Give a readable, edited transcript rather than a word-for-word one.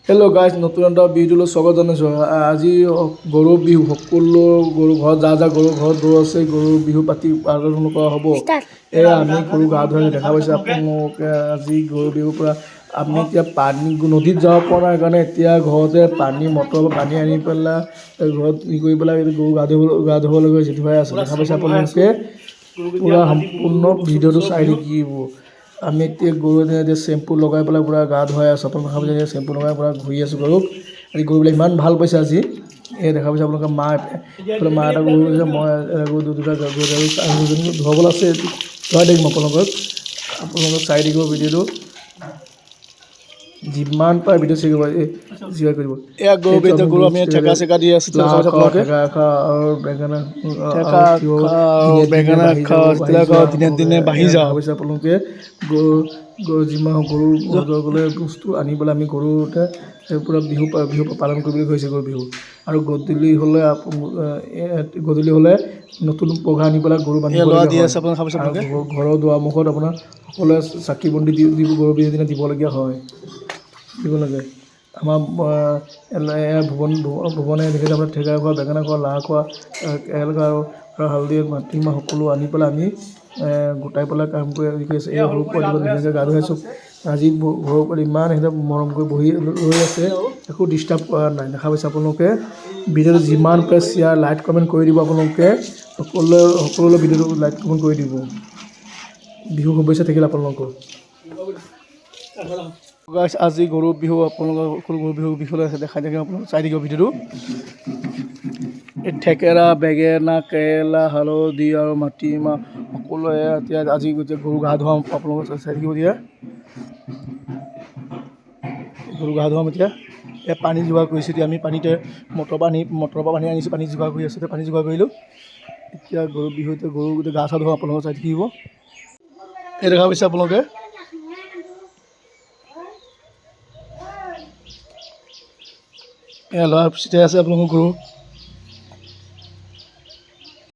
Hello' guys, নতুন এটা ভিডিঅ'লৈ স্বাগত জনাইছোঁ। আজি গৰু বিহু। সকলো গৰু ঘৰত যা গৰু ঘৰত গৰু আছে, গৰু বিহু পালন কৰা হ'ব। এয়া আমি গৰু গা ধুৱাই দেখা পাইছে আপোনালোকে। আজি গৰু বিহুৰ পৰা আমি এতিয়া পানী নদীত যাব পৰা নাই কাৰণে এতিয়া ঘৰতে মটৰৰ পানী আনি পেলাই ঘৰত কৰি পেলাই গৰু গা ধুবলৈ গৈ ধুৱাই আছে। দেখা পাইছে আপোনালোকে, পূৰা সম্পূৰ্ণ ভিডিঅ'টো চাই থাকিব। আমি এতিয়া গৰু এতিয়া চেম্পু লগাই পেলাই পূৰা গা ধুৱাই আছোঁ। আপোনালোকে চেম্পু লগাই পূৰা ঘূৰি আছোঁ গৰুক। আজি গৰুবিলাক ইমান ভাল পাইছে আজি। এই দেখা পাইছে আপোনালোকে মা এটা গৰু আছে, মই দুটা গৰু ধুৱাবলৈ আছে। ধুৱাই থাকিম আপোনালোকক চাই থাকিব ভিডিঅ'টো। যিমান পাৰে ভিডিঅ' শ্বেয়াৰ কৰিব। এয়া গৰু আমি ঠেকা চেকা দি আছোঁ। ঠেকা খা আৰু বেঙেনা বেঙেনা খাওঁ, দিনে দিনে বাঢ়ি যাওঁ। দেখা পাইছে আপোনালোকে গৰু যিমান গৰু গ'লে বস্তু আনি পেলাই আমি গৰুতে পূৰা বিহু পালন কৰিবলৈ গৈছে গৰু বিহু। আৰু গধূলি হ'লে নতুন পঘা আনি পেলাই গৰু বান্ধিবলগীয়া হয়। আৰু ঘৰৰ দুৱাৰমুখত আপোনাৰ সকলোৱে চাকি বন্তি দি গৰু বিহুৰ দিনা দিবলগীয়া হয়। দিব লাগে। আমাৰ ভুৱনে দেখিছে আপোনাৰ ঠেকা খোৱা, বেঙেনা খোৱা, লাও খোৱা, আৰু হালধি মাটিমাহ সকলো আনি পেলাই আমি গোটাই পেলাই কাম কৰি আছে। এই সৰু পোৱালিবোৰ ধুনীয়াকৈ গা ধুৱাইছোঁ। আজি সৰু পোৱালি ইমান সিহঁতে মৰম কৰি বহি ৰৈ আছে, একো ডিষ্টাৰ্ব কৰা নাই। দেখা পাইছে আপোনালোকে। ভিডিঅ'টো যিমান পাৰে শ্বেয়াৰ, লাইক, কমেণ্ট কৰি দিব আপোনালোকে। সকলোলৈ ভিডিঅ'টো লাইক কমেণ্ট কৰি দিব। বিহু শুভেচ্ছা থাকিল আপোনালোকৰ। আজি গৰু বিহু। আপোনালোকৰ সকলো গৰু বিহুৰ বিষয়ে দেখাই থাকে, আপোনালোকে চাই থাকিব ভিডিঅ'টো। এই থেকেৰা, বেঙেনা, কেৰেলা, হালধি আৰু মাটিমাহ সকলোৱে এতিয়া আজি গৰু গা ধুৱাম। আপোনালোকে চাই থাকিব এতিয়া। গৰু গা ধুৱাম এতিয়া। পানী যোগাৰ কৰিছোঁ এতিয়া আমি। মটৰৰ পৰা পানী আনিছোঁ, পানী যোগাৰ কৰি আছোঁ। পানী যোগাৰ কৰিলোঁ। এতিয়া গৰু বিহু, গৰু গা চা ধুৱাম। আপোনালোকে চাই থাকিব। এই দেখা পাইছে আপোনালোকে। ল'ৰা চিধাই আছে আপোনালোকৰ গৰু।